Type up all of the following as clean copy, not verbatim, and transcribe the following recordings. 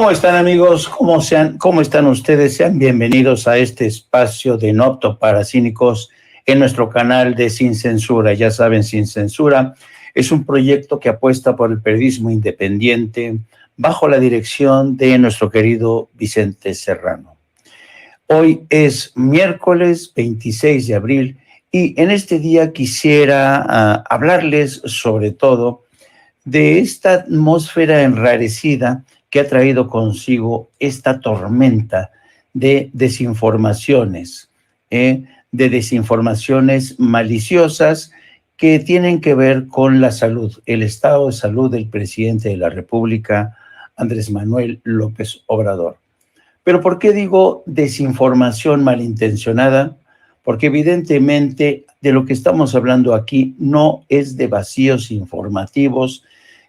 ¿Cómo están, amigos? ¿Cómo están ustedes? Sean bienvenidos a este espacio de No Apto para Cínicos en nuestro canal de Sin Censura. Ya saben, Sin Censura es un proyecto que apuesta por el periodismo independiente bajo la dirección de nuestro querido Vicente Serrano. Hoy es miércoles 26 de abril y en este día quisiera hablarles sobre todo de esta atmósfera enrarecida que ha traído consigo esta tormenta de desinformaciones, de desinformaciones maliciosas que tienen que ver con la salud, el estado de salud del presidente de la República, Andrés Manuel López Obrador. Pero ¿por qué digo desinformación malintencionada? Porque evidentemente de lo que estamos hablando aquí no es de vacíos informativos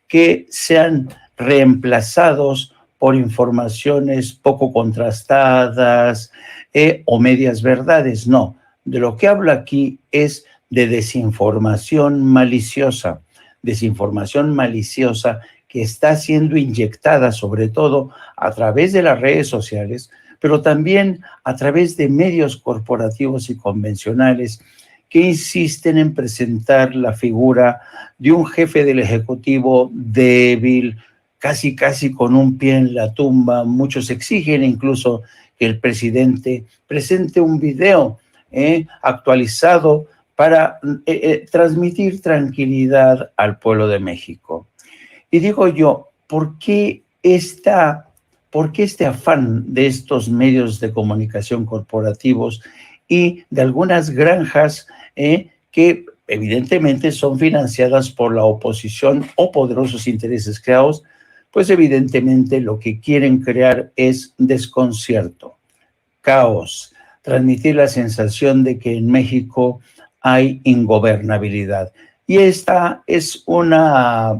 que sean reemplazados por informaciones poco contrastadas o medias verdades. No, de lo que hablo aquí es de desinformación maliciosa que está siendo inyectada sobre todo a través de las redes sociales, pero también a través de medios corporativos y convencionales que insisten en presentar la figura de un jefe del Ejecutivo débil, casi con un pie en la tumba. Muchos exigen incluso que el presidente presente un video actualizado para transmitir tranquilidad al pueblo de México. Y digo yo, ¿por qué este afán de estos medios de comunicación corporativos y de algunas granjas que evidentemente son financiadas por la oposición o poderosos intereses creados? Pues evidentemente lo que quieren crear es desconcierto, caos, transmitir la sensación de que en México hay ingobernabilidad. Y esta es una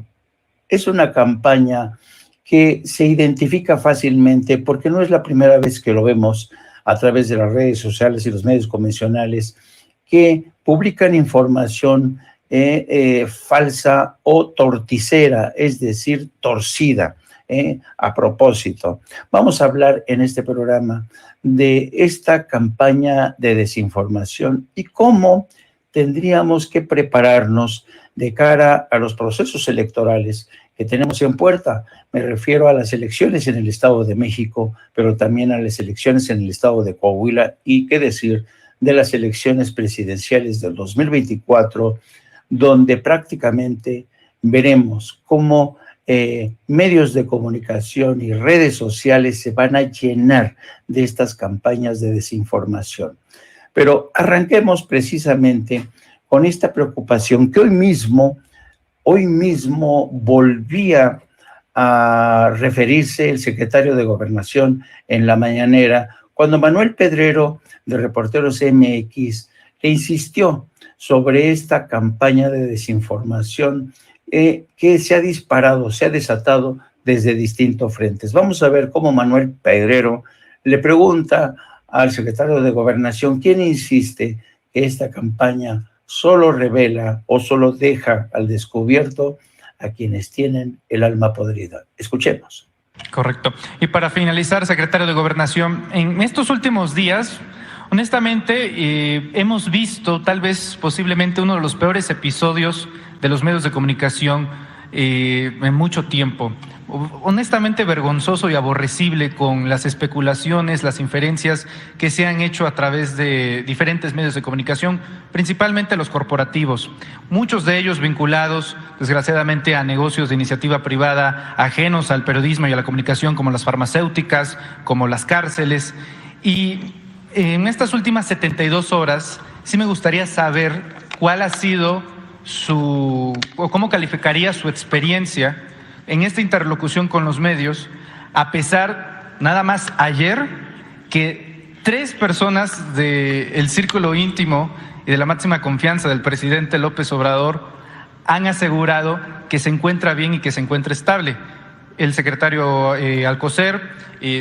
campaña que se identifica fácilmente porque no es la primera vez que lo vemos a través de las redes sociales y los medios convencionales que publican información falsa o torticera, es decir, torcida, a propósito. Vamos a hablar en este programa de esta campaña de desinformación y cómo tendríamos que prepararnos de cara a los procesos electorales que tenemos en puerta. Me refiero a las elecciones en el Estado de México, pero también a las elecciones en el Estado de Coahuila y qué decir de las elecciones presidenciales del 2024, donde prácticamente veremos cómo medios de comunicación y redes sociales se van a llenar de estas campañas de desinformación. Pero arranquemos precisamente con esta preocupación que hoy mismo volvía a referirse el secretario de Gobernación en la mañanera, cuando Manuel Pedrero, de Reporteros MX, le insistió sobre esta campaña de desinformación que se ha disparado, se ha desatado desde distintos frentes. Vamos a ver cómo Manuel Pedrero le pregunta al secretario de Gobernación, ¿quién insiste que esta campaña solo revela o solo deja al descubierto a quienes tienen el alma podrida? Escuchemos. Correcto. Y para finalizar, secretario de Gobernación, en estos últimos días, honestamente, hemos visto tal vez posiblemente uno de los peores episodios de los medios de comunicación en mucho tiempo. Honestamente vergonzoso y aborrecible con las especulaciones, las inferencias que se han hecho a través de diferentes medios de comunicación, principalmente los corporativos, muchos de ellos vinculados desgraciadamente a negocios de iniciativa privada ajenos al periodismo y a la comunicación, como las farmacéuticas, como las cárceles. Y en estas últimas 72 horas sí me gustaría saber cuál ha sido o cómo calificaría su experiencia en esta interlocución con los medios, a pesar, nada más ayer, que 3 personas del círculo íntimo y de la máxima confianza del presidente López Obrador han asegurado que se encuentra bien y que se encuentra estable. El secretario Alcocer,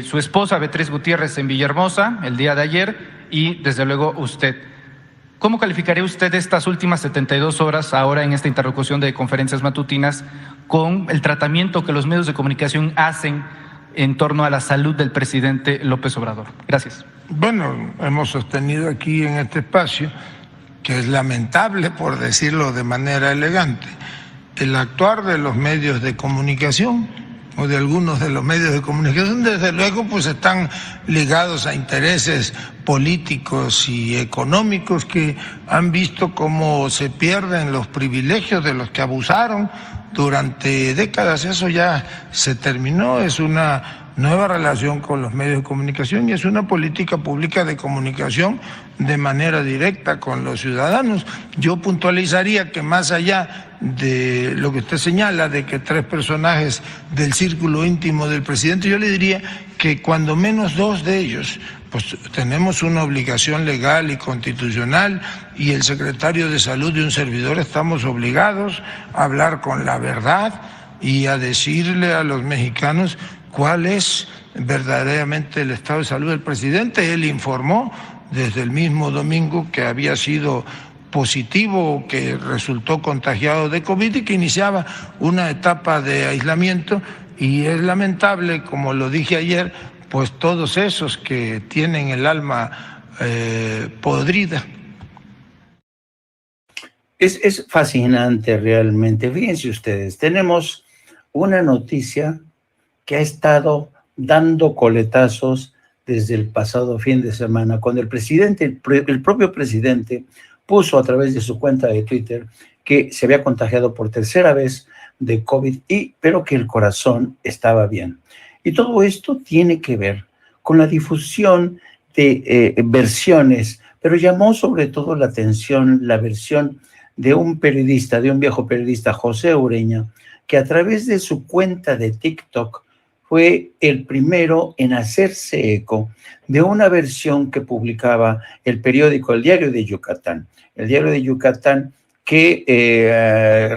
su esposa Beatriz Gutiérrez en Villahermosa el día de ayer y desde luego usted. ¿Cómo calificaría usted estas últimas 72 horas ahora en esta interlocución de conferencias matutinas con el tratamiento que los medios de comunicación hacen en torno a la salud del presidente López Obrador. Gracias. Bueno, hemos sostenido aquí en este espacio que es lamentable, por decirlo de manera elegante, el actuar de los medios de comunicación o de algunos de los medios de comunicación, desde luego, pues están ligados a intereses políticos y económicos que han visto cómo se pierden los privilegios de los que abusaron durante décadas. Eso ya se terminó, es una nueva relación con los medios de comunicación y es una política pública de comunicación de manera directa con los ciudadanos. Yo puntualizaría que más allá de lo que usted señala, de que 3 personajes del círculo íntimo del presidente, yo le diría que cuando menos 2 de ellos, pues tenemos una obligación legal y constitucional, y el secretario de Salud y un servidor estamos obligados a hablar con la verdad y a decirle a los mexicanos cuál es verdaderamente el estado de salud del presidente. Él informó desde el mismo domingo que había sido positivo, que resultó contagiado de COVID y que iniciaba una etapa de aislamiento, y es lamentable, como lo dije ayer, pues todos esos que tienen el alma podrida. Es fascinante realmente. Fíjense ustedes, tenemos una noticia que ha estado dando coletazos desde el pasado fin de semana, cuando el propio presidente puso a través de su cuenta de Twitter que se había contagiado por 3ª vez de COVID, pero que el corazón estaba bien. Y todo esto tiene que ver con la difusión de versiones, pero llamó sobre todo la atención la versión de un periodista, de un viejo periodista, José Ureña, que a través de su cuenta de TikTok fue el primero en hacerse eco de una versión que publicaba el periódico El Diario de Yucatán. El Diario de Yucatán, que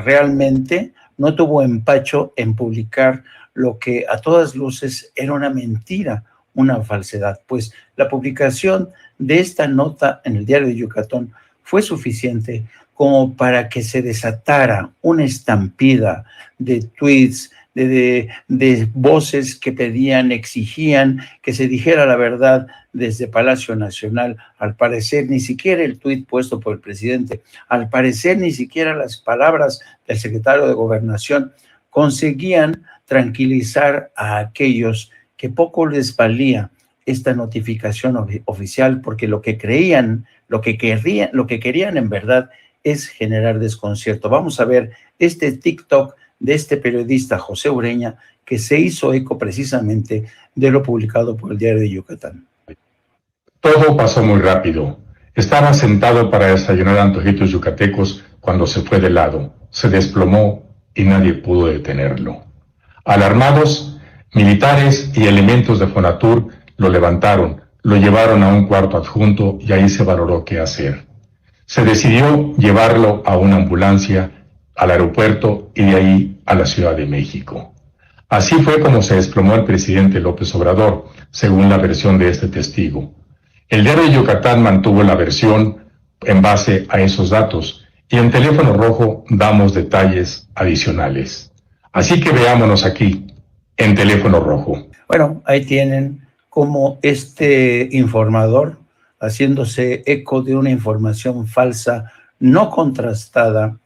realmente no tuvo empacho en publicar lo que a todas luces era una mentira, una falsedad. Pues la publicación de esta nota en el Diario de Yucatán fue suficiente como para que se desatara una estampida de tweets, de voces que pedían, exigían que se dijera la verdad desde Palacio Nacional. Al parecer, ni siquiera el tuit puesto por el presidente, al parecer, ni siquiera las palabras del secretario de Gobernación conseguían tranquilizar a aquellos que poco les valía esta notificación oficial, porque lo que querían en verdad es generar desconcierto. Vamos a ver este TikTok de este periodista José Ureña, que se hizo eco precisamente de lo publicado por el Diario de Yucatán. Todo pasó muy rápido. Estaba sentado para desayunar antojitos yucatecos cuando se fue de lado, se desplomó y nadie pudo detenerlo. Alarmados, militares y elementos de Fonatur lo levantaron, lo llevaron a un cuarto adjunto y ahí se valoró qué hacer. Se decidió llevarlo a una ambulancia al aeropuerto y de ahí a la Ciudad de México. Así fue como se desplomó el presidente López Obrador, según la versión de este testigo. El Diario de Yucatán mantuvo la versión en base a esos datos y en Teléfono Rojo damos detalles adicionales. Así que veámonos aquí, en Teléfono Rojo. Bueno, ahí tienen cómo este informador, haciéndose eco de una información falsa, no contrastada,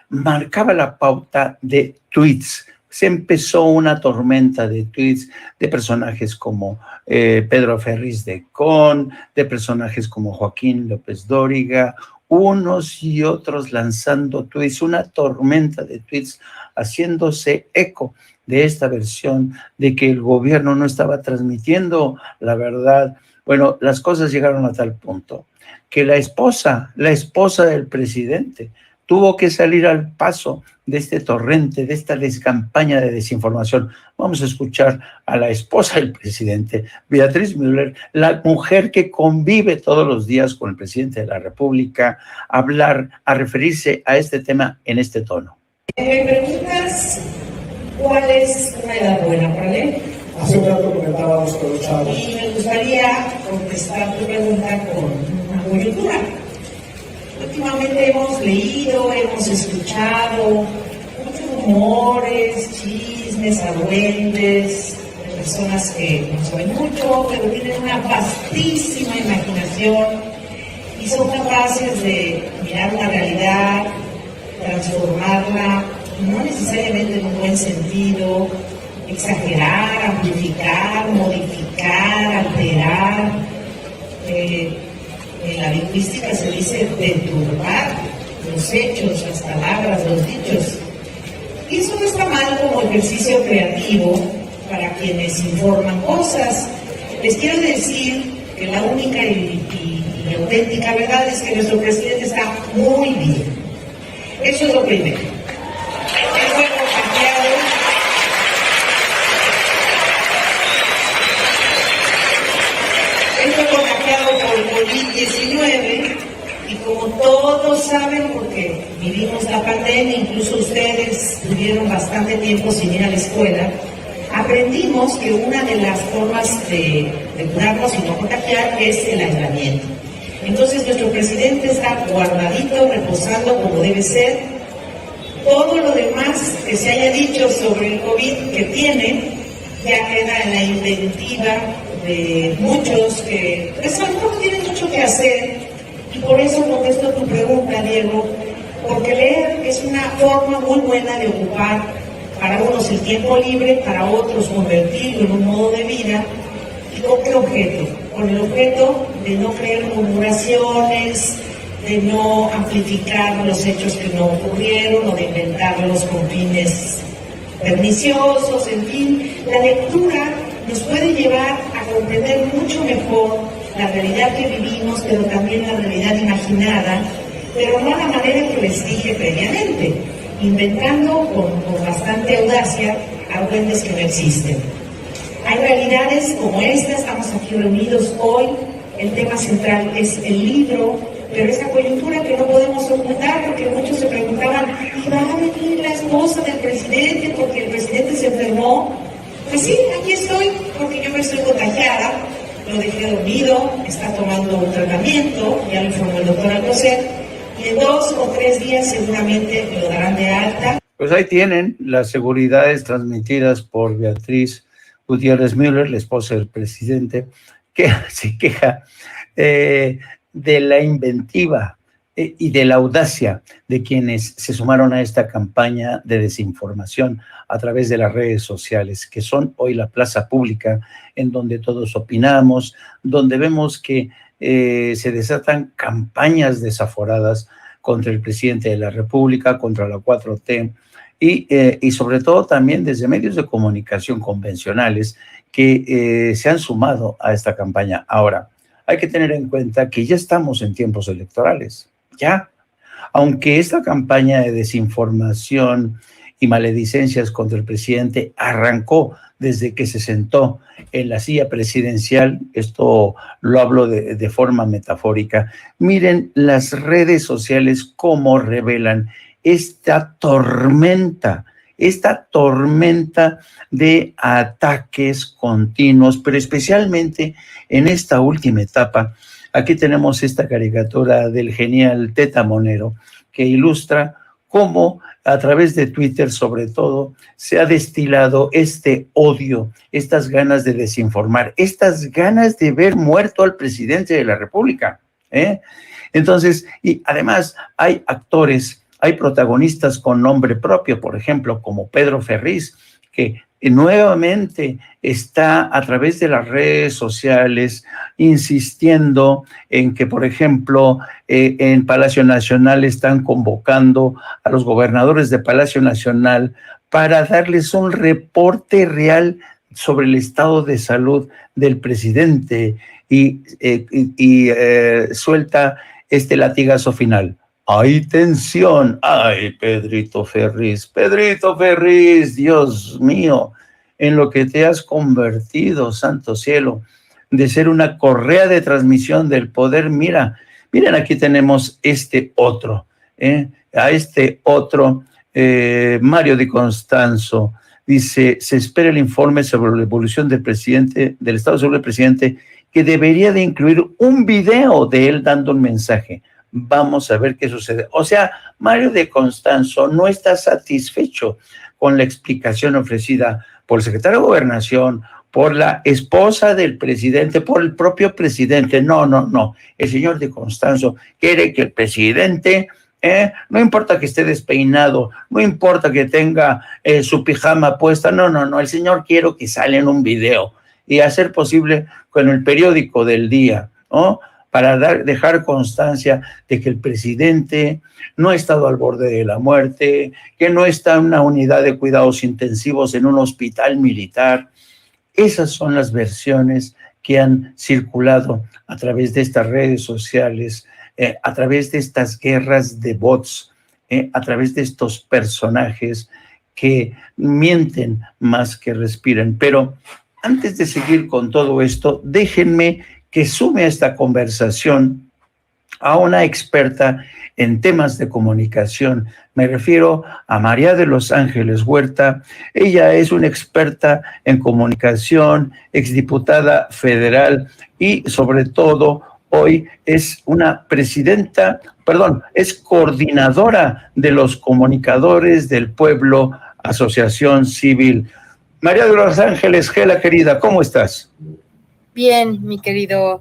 marcaba la pauta de tweets. Se empezó una tormenta de tweets de personajes como Pedro Ferriz de Con, de personajes como Joaquín López Dóriga, unos y otros lanzando tweets, una tormenta de tweets haciéndose eco de esta versión de que el gobierno no estaba transmitiendo la verdad. Bueno, las cosas llegaron a tal punto que la esposa del presidente tuvo que salir al paso de este torrente, de esta campaña de desinformación. Vamos a escuchar a la esposa del presidente, Beatriz Müller, la mujer que convive todos los días con el presidente de la República, a referirse a este tema en este tono. Me preguntas cuál es una edad buena para leer. Hace un rato comentábamos con los chavos. Y me gustaría contestar tu pregunta con una coyuntura. Últimamente hemos leído, hemos escuchado muchos rumores, chismes, argüentes personas que no saben mucho, pero tienen una vastísima imaginación y son capaces de mirar una realidad, transformarla, no necesariamente en un buen sentido, exagerar, amplificar, modificar, alterar. En la lingüística se dice deturbar los hechos, las palabras, los dichos. Y eso no está mal como ejercicio creativo para quienes informan cosas. Les quiero decir que la única y auténtica verdad es que nuestro presidente está muy bien. Eso es lo primero. Él fue contagiado por COVID-19 y como todos saben, porque vivimos la pandemia, incluso ustedes tuvieron bastante tiempo sin ir a la escuela, aprendimos que una de las formas de curarnos y no contagiar es el aislamiento. Entonces nuestro presidente está guardadito, reposando como debe ser. Todo lo demás que se haya dicho sobre el COVID que tiene, ya queda en la inventiva de muchos que pues a lo mejor tienen mucho que hacer, y por eso contesto tu pregunta, Diego, porque leer es una forma muy buena de ocupar para unos el tiempo libre, para otros convertirlo en un modo de vida. ¿Y con qué objeto? Con el objeto de no creer murmuraciones, de no amplificar los hechos que no ocurrieron o de inventarlos con fines perniciosos, en fin. La lectura nos puede llevar a comprender mucho mejor la realidad que vivimos, pero también la realidad imaginada, pero no a la manera que les dije previamente, inventando con bastante audacia argüendes que no existen. Hay realidades como esta, estamos aquí reunidos hoy, el tema central es el libro, pero esa coyuntura que no podemos ocultar, porque muchos se preguntaban, ¿y va a venir la esposa del presidente porque el presidente se enfermó? Pues sí, aquí estoy, porque yo me estoy contagiada, lo dejé dormido, está tomando un tratamiento, ya lo informó el doctor Alcocer, y en 2 o 3 días seguramente me lo darán de alta. Pues ahí tienen las seguridades transmitidas por Beatriz Gutiérrez Müller, la esposa del presidente, que se queja de la inventiva y de la audacia de quienes se sumaron a esta campaña de desinformación a través de las redes sociales, que son hoy la plaza pública en donde todos opinamos, donde vemos que se desatan campañas desaforadas contra el presidente de la República, contra la 4T, y sobre todo también desde medios de comunicación convencionales que se han sumado a esta campaña. Ahora, hay que tener en cuenta que ya estamos en tiempos electorales, ya. Aunque esta campaña de desinformación y maledicencias contra el presidente arrancó desde que se sentó en la silla presidencial, esto lo hablo de forma metafórica, miren las redes sociales cómo revelan esta tormenta de ataques continuos, pero especialmente en esta última etapa. Aquí tenemos esta caricatura del genial Teta Monero que ilustra cómo a través de Twitter, sobre todo, se ha destilado este odio, estas ganas de desinformar, estas ganas de ver muerto al presidente de la República, Entonces, y además hay actores, hay protagonistas con nombre propio, por ejemplo, como Pedro Ferriz, que nuevamente está a través de las redes sociales insistiendo en que, por ejemplo, en Palacio Nacional están convocando a los gobernadores de Palacio Nacional para darles un reporte real sobre el estado de salud del presidente y suelta este latigazo final. ¡Hay tensión! ¡Ay, Pedrito Ferriz, Dios mío! En lo que te has convertido, santo cielo, de ser una correa de transmisión del poder. Miren, aquí tenemos este otro, a este otro, Mario Di Constanzo, dice, se espera el informe sobre la evolución del presidente, del estado de salud del presidente, que debería de incluir un video de él dando un mensaje. Vamos a ver qué sucede. O sea, Mario Di Constanzo no está satisfecho con la explicación ofrecida por el secretario de Gobernación, por la esposa del presidente, por el propio presidente. No, no, no. El señor de Constanzo quiere que el presidente, no importa que esté despeinado, no importa que tenga su pijama puesta, no, no, no. El señor quiere que salga en un video y hacer posible con el periódico del día, ¿no? Para dejar constancia de que el presidente no ha estado al borde de la muerte, que no está en una unidad de cuidados intensivos en un hospital militar. Esas son las versiones que han circulado a través de estas redes sociales, a través de estas guerras de bots, a través de estos personajes que mienten más que respiran. Pero antes de seguir con todo esto, déjenme que sume a esta conversación a una experta en temas de comunicación. Me refiero a María de los Ángeles Huerta. Ella es una experta en comunicación, exdiputada federal y sobre todo hoy es una es coordinadora de los comunicadores del pueblo, Asociación Civil. María de los Ángeles, Gela querida, ¿cómo estás? Bien, mi querido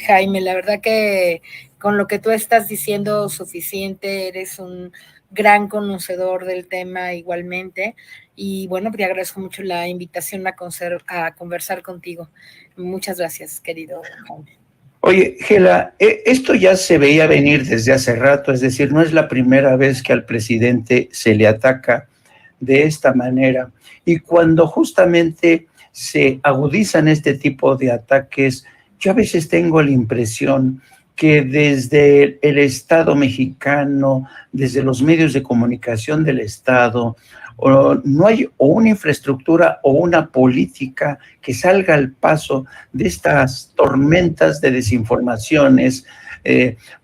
Jaime, la verdad que con lo que tú estás diciendo suficiente, eres un gran conocedor del tema igualmente, y bueno, te agradezco mucho la invitación a conversar contigo. Muchas gracias, querido Jaime. Oye, Gela, esto ya se veía venir desde hace rato, es decir, no es la primera vez que al presidente se le ataca de esta manera, y cuando justamente se agudizan este tipo de ataques, yo a veces tengo la impresión que desde el Estado mexicano, desde los medios de comunicación del Estado, no hay o una infraestructura o una política que salga al paso de estas tormentas de desinformaciones,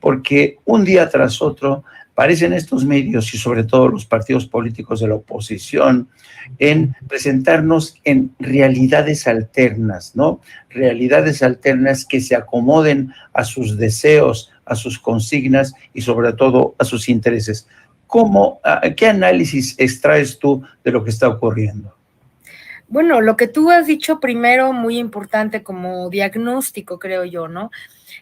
porque un día tras otro parecen estos medios y sobre todo los partidos políticos de la oposición en presentarnos en realidades alternas, ¿no? Realidades alternas que se acomoden a sus deseos, a sus consignas y sobre todo a sus intereses. ¿Qué análisis extraes tú de lo que está ocurriendo? Bueno, lo que tú has dicho primero, muy importante como diagnóstico, creo yo, ¿no?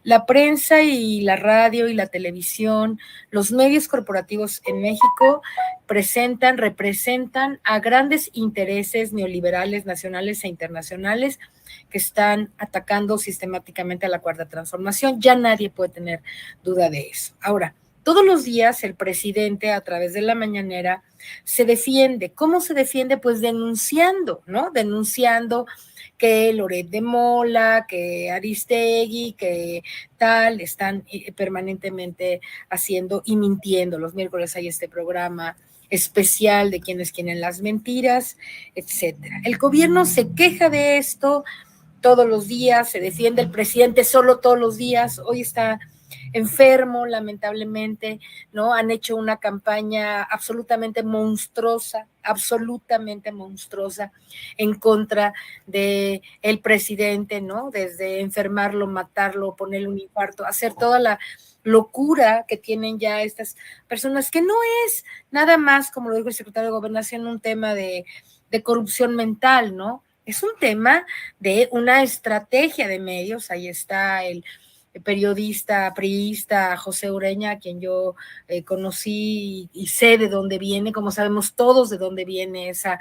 La prensa y la radio y la televisión, los medios corporativos en México representan a grandes intereses neoliberales nacionales e internacionales que están atacando sistemáticamente a la Cuarta Transformación. Ya nadie puede tener duda de eso. Ahora, todos los días el presidente a través de la mañanera se defiende. ¿Cómo se defiende? Pues denunciando, ¿no? Denunciando que Loret de Mola, que Aristegui, que tal, están permanentemente haciendo y mintiendo. Los miércoles hay este programa especial de quienes quieren las mentiras, etcétera. El gobierno se queja de esto todos los días, se defiende el presidente solo todos los días. Hoy está enfermo, lamentablemente, ¿no? Han hecho una campaña absolutamente monstruosa en contra de el presidente, ¿no? Desde enfermarlo, matarlo, ponerle un infarto, hacer toda la locura que tienen ya estas personas, que no es nada más, como lo dijo el secretario de Gobernación, un tema de corrupción mental, ¿no? Es un tema de una estrategia de medios. Ahí está el periodista priista José Ureña, a quien yo conocí y sé de dónde viene, como sabemos todos de dónde viene esa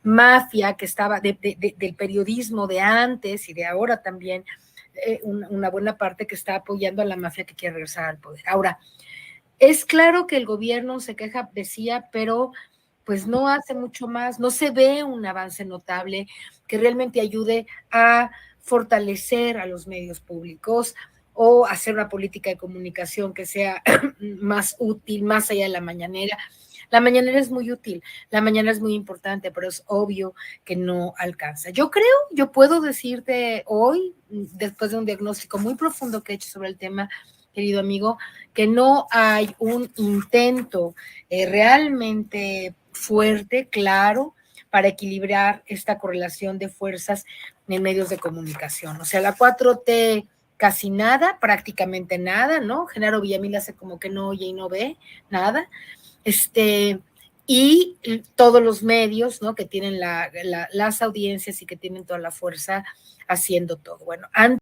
mafia que estaba del periodismo de antes y de ahora también, una buena parte que está apoyando a la mafia que quiere regresar al poder. Ahora, es claro que el gobierno se queja, decía, pero pues no hace mucho más, no se ve un avance notable que realmente ayude a fortalecer a los medios públicos o hacer una política de comunicación que sea más útil, más allá de la mañanera. La mañanera es muy útil, la mañana es muy importante, pero es obvio que no alcanza. Yo puedo decirte hoy, después de un diagnóstico muy profundo que he hecho sobre el tema, querido amigo, que no hay un intento realmente fuerte, claro, para equilibrar esta correlación de fuerzas en medios de comunicación. O sea, la 4T casi nada, prácticamente nada, ¿no? Genaro Villamil hace como que no oye y no ve nada. y todos los medios, ¿no? Que tienen las audiencias y que tienen toda la fuerza haciendo todo. Bueno, antes